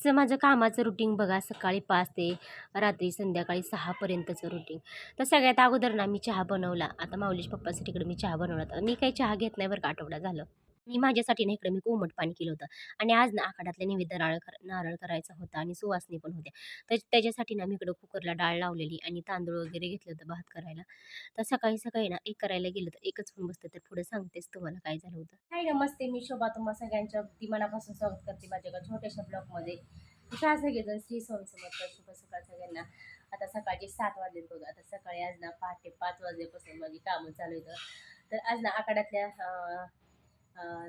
आजचं माझं कामाचं रुटीन बघा, सकाळी 5 ते रात्री संध्याकाळी 6 पर्यंतचं रुटीन. तर सगळ्यात अगोदर ना मी चहा बनवला. आता माऊलीच्या पप्पासाठी इकडे मी चहा बनवला. तर मी काही चहा घेत नाही बरं का, आठवडा झालं. मी माझ्यासाठी ना इकडे मी कोमट पाणी केलं होतं आणि आज ना आखाड्यातल्या नैवेद्य नारळ करायचा होता आणि सुवासिनी पण होत्या. तर त्याच्यासाठी ना मी इकडं कुकरला डाळ लावलेली आणि तांदूळ वगैरे घेतलं होतं भात करायला. तर सकाळी-सकाळी ना एक करायला गेलं तर एकच होऊन बसतं. तर पुढे सांगतेच तुम्हाला काय झालं होतं. हाय नमस्ते, मी शोभा तुम्हा सगळ्यांच्या अगदी मनापासून स्वागत करते माझ्या एका छोट्याशा ब्लॉगमध्ये. कशा सगळेजण श्री स्वामी समर्थ, शुभ सकाळ सगळ्यांना. आता सकाळचे 7 वाजलेत बघा. आता सकाळी आज ना पहाटे 5 वाजल्यापासून माझी कामं चालू आहेत. तर आज ना आखाड्यातल्या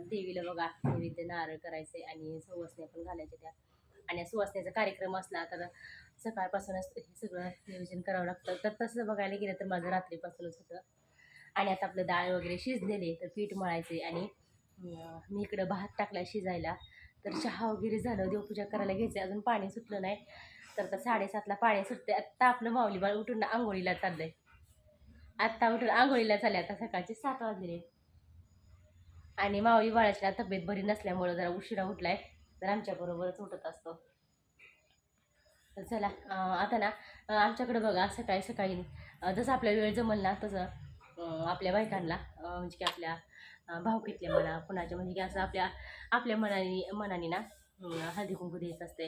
देवीला बघा नैवेद्य नारळ करायचे आणि सुवासण्या पण घालायच्या त्या. आणि सुवासण्याचा कार्यक्रम असला तर सकाळपासूनच हे सगळं नियोजन करावं लागतं. तर तसं बघायला गेलं तर माझं रात्रीपासूनच होतं. आणि आता आपलं डाळ वगैरे शिजलेले तर पीठ मळायचे आणि मी इकडं भात टाकला शिजायला. तर चहा वगैरे झालं, देवपूजा करायला घ्यायचं, अजून पाणी सुटलं नाही. तर आता 7:30ला पाणी सुटते. आत्ता आपलं माऊली बाळ उठून आंघोळीला चाललंय. आत्ता उठून आंघोळीला चालले. आता सकाळचे 7 वाजले आणि माऊली बाळाची ना तब्येत बरी नसल्यामुळं जरा उशिरा उठलाय. तर आमच्याबरोबरच उठत असतो. तर चला आता ना आमच्याकडं बघा सकाळी सकाळी जसं आपल्या वेळ जमल ना तसं आपल्या बायकांना म्हणजे की आपल्या भावकीतल्या म्हणा कुणाच्या म्हणजे की असं आपल्या आपल्या मनाने ना हळदी कुंकू द्यायचं असते.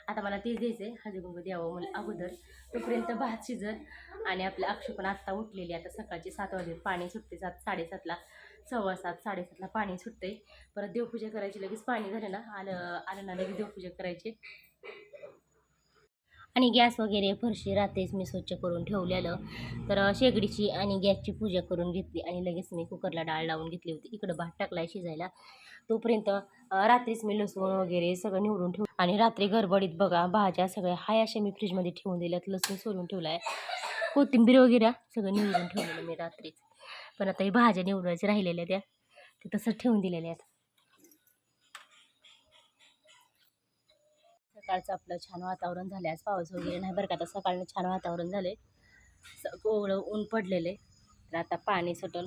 आता मला तेच द्यायचं आहे, हळदी कुंकू द्यावं म्हणून अगोदर. तोपर्यंत भात शिजत आणि आपलं अक्षू पण आत्ता उठलेली. आता सकाळचे 7 वाजले, पाणी सुटते 7:30ला, 7:15 7:30ला पाणी सुटते. परत देवपूजा करायची, लगेच पाणी झालं ना आलं आलं ना लगेच देवपूजा करायची. आणि गॅस वगैरे फरशी रात्रीच मी स्वच्छ करून ठेवलेलं. तर शेगडीची आणि गॅसची पूजा करून घेतली आणि लगेच मी कुकरला डाळ लावून घेतली होती. इकडं भात टाकलाय शिजायला. तोपर्यंत रात्रीच मी लसूण वगैरे सगळं निवडून ठेवलं आणि रात्री गडबडीत बघा भाज्या सगळ्या हाय अशा मी फ्रीजमध्ये ठेवून दिल्यात. लसूण सोलून ठेवला आहे, कोथिंबीर वगैरे सगळं निवडून ठेवलेलं मी रात्रीच. पण आता ही भाज्या निवडायच्या राहिलेल्या त्या ते तसंच ठेवून दिलेल्या आहेत. सकाळचं आपलं छान वातावरण झालं. आज पाऊस वगैरे नाही बरं का. आता सकाळनं छान वातावरण झाले, कोवळं ऊन पडलेले. तर आता पाणी सुटून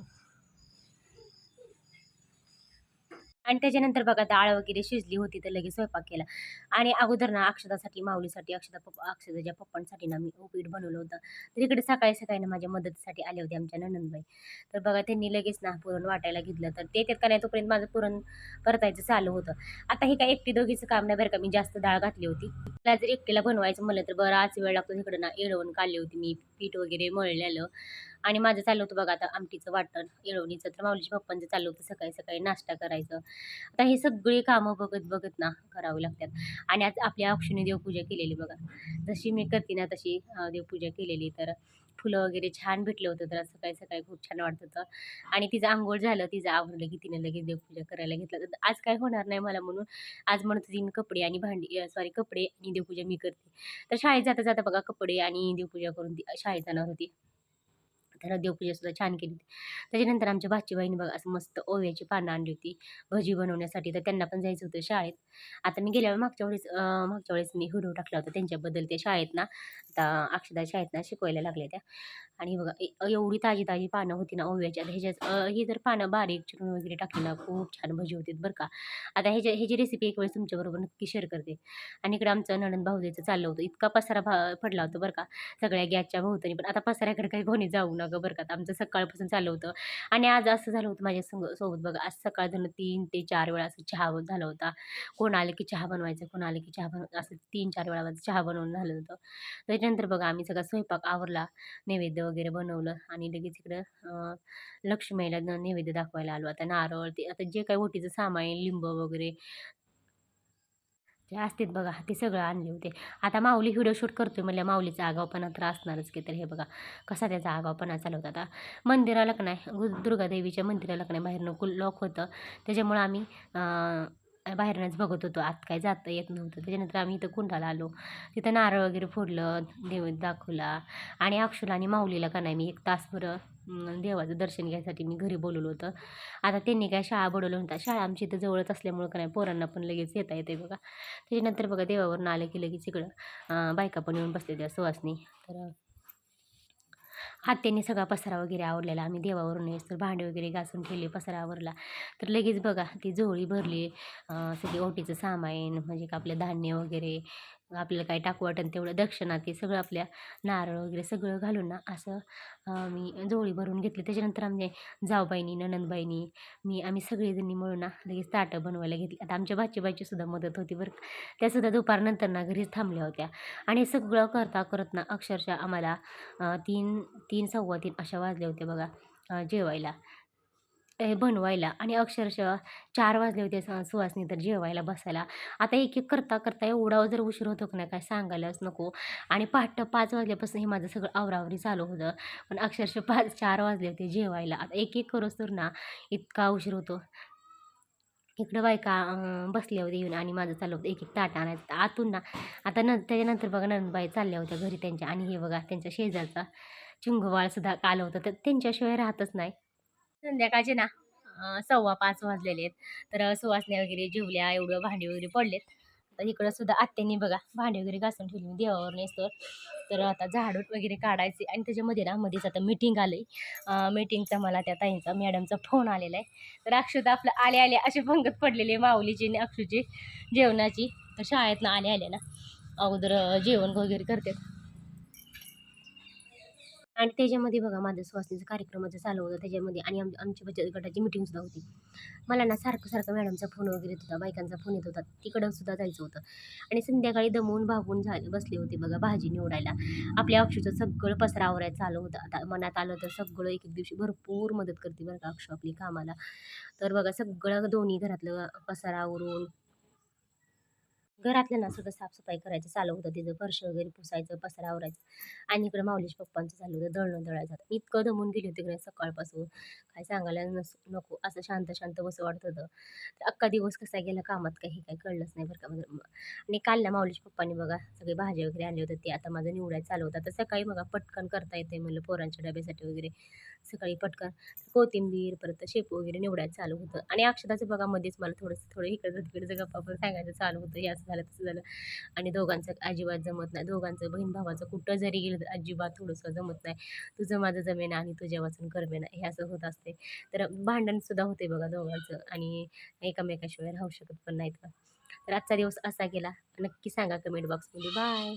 आणि त्याच्यानंतर बघा डाळ वगैरे शिजली होती तर लगेच स्वयंपाक केला. आणि अगोदर ना अक्षतासाठी माऊलीसाठी अक्षताच्या पप्पांसाठी ना मी उपीट बनवलं होतं. तर इकडे सकाळी सकाळी ना माझ्या मदतीसाठी आले होते आमच्या नणंदबाई. तर बघा त्यांनी लगेच ना पुरण वाटायला घेतलं. तर ते येतात का नाही तोपर्यंत माझं पुरण परतायचं चालू होतं. आता हे काय एकटी दोघीचं काम नाही बरं का. मी जास्त डाळ घातली होती. मला जर एकटीला बनवायचं म्हणलं तर बराच वेळ लागतो. तिकडं ना येळवण काढली होती मी, पीठ वगैरे मळलेलं. आणि माझं चाललं होतं बघा आता आमटीचं वाटण, येळवणीचं. तर माऊलीच्या पप्पांचं चाललं होतं सकाळी सकाळी नाश्ता करायचं. आता ही सगळी कामं बघत बघत ना करावी लागतात. आणि आज आपल्या अक्षूने देवपूजा केलेली बघा. जशी मी करते ना तशी देवपूजा केलेली. तर फुलं वगैरे छान भेटलं होतं. तर आज सकाळी सकाळी खूप छान वाटत होतं. आणि तिचं अंघोळ झालं, तिचं आवरलं की तिने लगेच देवपूजा करायला घेतलं. तर आज काय होणार नाही मला म्हणून आज म्हणत होती मी कपडे आणि भांडी सॉरी कपडे आणि देवपूजा मी करते. तर शाळेत जाता जाता बघा कपडे आणि देवपूजा करून ती शाळेत जाणार होती. तर देवपूजासुद्धा छान केली होती. त्याच्यानंतर आमच्या भाचीबाईंनी बघा असं मस्त ओव्याची पानं आणली होती भजी बनवण्यासाठी. तर त्यांना पण जायचं होतं शाळेत. आता मी गेल्यावर मागच्या वेळेस मी व्हिडिओ टाकला होता त्यांच्याबद्दल. ते शाळेत ना आता अक्षदा शाळेत ना शिकवायला लागल्या त्या. आणि बघा एवढी ताजी-ताजी पानं होती ना ओव्याची. आता ही जर पानं बारीक चिरून वगैरे टाकली ना खूप छान भजी होतात बरं का. आता ह्याची रेसिपी एक वेळेस तुमच्याबरोबर नक्की शेअर करते. आणि इकडे आमचं नणंद भाऊजाईचं चाललं होतं. इतका पसारा पडला होता बरं का सगळ्या गॅसच्या भोवतणी. पण आता पसाऱ्याकडे काही कोणी जाऊ नका बरं का. आता आमचं सकाळपासून चालू होतं. आणि आज असं झालं होतं माझ्या सोबत बघा. आज सकाळ झालं 3 ते 4 वेळा असं चहा झाला होता. कोण आलं की चहा बनवायचं, कोण आलं की चहा बनवायचं, असं 3-4 वेळा माझं चहा बनवून झालं होतं. त्याच्यानंतर बघा आम्ही सगळा स्वयंपाक आवरला, नैवेद्य वगैरे बनवलं आणि लगेच इकडं लक्ष्मीला नैवेद्य दाखवायला आलो. आता नारळ ते आता जे काही ओटीचं सामान आहे, लिंब वगैरे जे असतात बघा ते सगळं आणले होते. आता माऊली व्हिडिओ शूट करतोय म्हणल्या माऊलीचा आगाऊपणा तर असणारच की. तर हे बघा कसा त्याचा आगाऊपणा चालू होता. आता मंदिराला का नाही दुर्गादेवीच्या मंदिराला का नाही बाहेरनं लॉक होतं. त्याच्यामुळं आम्ही बाहेरनंच बघत होतो. आत काय जाता येत नव्हतं. त्याच्यानंतर आम्ही इथं कुंडाला आलो. तिथं नारळ वगैरे फोडलं, देव दाखवला आणि अक्षुला आणि माऊलीला का नाही मी 1 तासभर देवाचं दर्शन घ्यायसाठी मी घरी बोलवलं होतं. आता त्यांनी काय शाळा बुडवलं नव्हतं. शाळा आमची इथं जवळच असल्यामुळं का नाही पोरांना पण लगेच येता येते बघा. त्याच्यानंतर बघा देवावरून आलं की लगेच इकडं बायका पण येऊन बसलेल्या सुवासनी. तर आत्याने सगळा पसारा वगैरे आवरलेला. आम्ही देवावरून येईस तर भांडे वगैरे घासून ठेवले, पसारा आवरला. तर लगेच बघा ती झोळी भरली. सगळी ओटीचं सामान म्हणजे का आपलं धान्य वगैरे, आपल्याला काय टाकू वाटेल तेवढं दक्षिणा ते सगळं आपल्या नारळ वगैरे सगळं घालून ना असं मी झोळी भरून घेतली. त्याच्यानंतर आमच्या जाऊबाईनी, नणंदबाईनी, आम्ही सगळेजणी मिळून ना लगेच ताटं बनवायला घेतली. आता आमच्या बाची सुद्धा मदत होती बरं का. त्यासुद्धा दुपारनंतर ना घरीच थांबल्या होत्या आणि हे सगळं करता करत ना अक्षरशः आम्हाला 3 3 सव्वा 3 अशा वाजल्या होत्या बघा जेवायला. बनवायला आणि अक्षरशः 4 वाजले होते सुहासनी तर जेवायला बसायला. आता एक-एक करता एवढा जर उशीर होतो की नाही काय सांगायलाच नको आणि पहाटे 5 वाजल्यापासून हे माझं सगळं आवराआवरी चालू होतं. पण अक्षरशः 4 वाजले होते जेवायला. आता एक-एक करोस्तोर ना इतका उशीर होतो. इकडं बायका बसल्या होत्या येऊन आणि माझं चालू होतं एक-एक ताट आणायचं. आतून ना आता त्याच्यानंतर बघा नणंदबाई चालल्या होत्या घरी त्यांच्या आणि हे बघा त्यांच्या शेजारचा चिंगूबाळसुद्धा आलं होतं. तर त्यांच्याशिवाय राहतच नाही. संध्याकाळचे ना 4:15 वाजलेले आहेत. तर सुवासण्या वगैरे जेवल्या, एवढं भांडी वगैरे पडलेत. तर इकडं सुद्धा आत्यानी बघा भांडी वगैरे घासून ठेवली मी देवावरून येईस्तोवर. तर आता झाडून वगैरे काढायचे आणि त्याच्यामध्ये ना मध्येच आता मीटिंग आलंय. मीटिंगचा मला त्या ताईंचा मॅडमचा फोन आलेला आहे. तर अक्षदा आपलं आल्या-आल्या अशी पंगत पडलेली माऊलीची आणि अक्षूची जेवणाची. तर शाळेतनं आल्या-आल्या ना अगोदर जेवण वगैरे करतात. आणि त्याच्यामध्ये बघा माझं सुवासिनीचं कार्यक्रमाचं चालू होतं त्याच्यामध्ये आणि आमची बचत गटाची मीटिंगसुद्धा होती. मला ना सारखं मॅडमचा फोन वगैरे येत होता, बायकांचा फोन येत होता. तिकडं सुद्धा जायचं होतं आणि संध्याकाळी दमून भागून बसले होते बघा भाजी निवडायला. आपल्या अक्षूचं सगळं पसारा आवरायचं चालू होतं. आता मनात आलं तर सगळं एक-एक दिवशी भरपूर मदत करते बरं का अक्षू आपली कामाला. तर बघा सगळं दोन्ही घरातलं पसारा आवरून घरातलं ना सुद्धा साफसफाई करायचं चालू होतं तिचं फरशी वगैरे पुसायचं, पसारा आवरायचं आणि इकडं माऊलीच्या पप्पांचं चालू होतं दळणं दळायचं. इतकं दमून गेली होती की सकाळपासून काय सांगायला नको असं शांत बसं वाटत होतं. तर अख्खा दिवस कसा गेला कामात काही काही कळलंच नाही बरं का. म्हणजे आणि काल ना माऊलीच्या पप्पांनी बघा सगळे भाज्या वगैरे आणले होते ते आता माझं निवडायचं चालू होतं. तर सकाळी बघा पटकन करता येते म्हणलं पोरांच्या डब्यासाठी वगैरे सकाळी पटकन कोथिंबीर परत शेपू वगैरे निवडायचं चालू होतं आणि अक्षताचं बघा मध्येच मला थोडं इकडचं तिकडचं गप्पा पण सांगायचं चालू होतं. हे असं झालं तसं झालं आणि दोघांचं अजिबात जमत नाही. दोघांचं बहीण भावाचं कुठं जरी गेलं तर अजिबात थोडंसं जमत नाही. तुझं माझं जमेना आणि तुझ्या वाचून करमेना हे असं होत असते. तर भांडणसुद्धा होते बघा दोघांचं आणि एकमेकाशिवाय राहू शकत पण नाहीत का. तर आजचा दिवस असा गेला. नक्की सांगा कमेंट बॉक्समध्ये. बाय.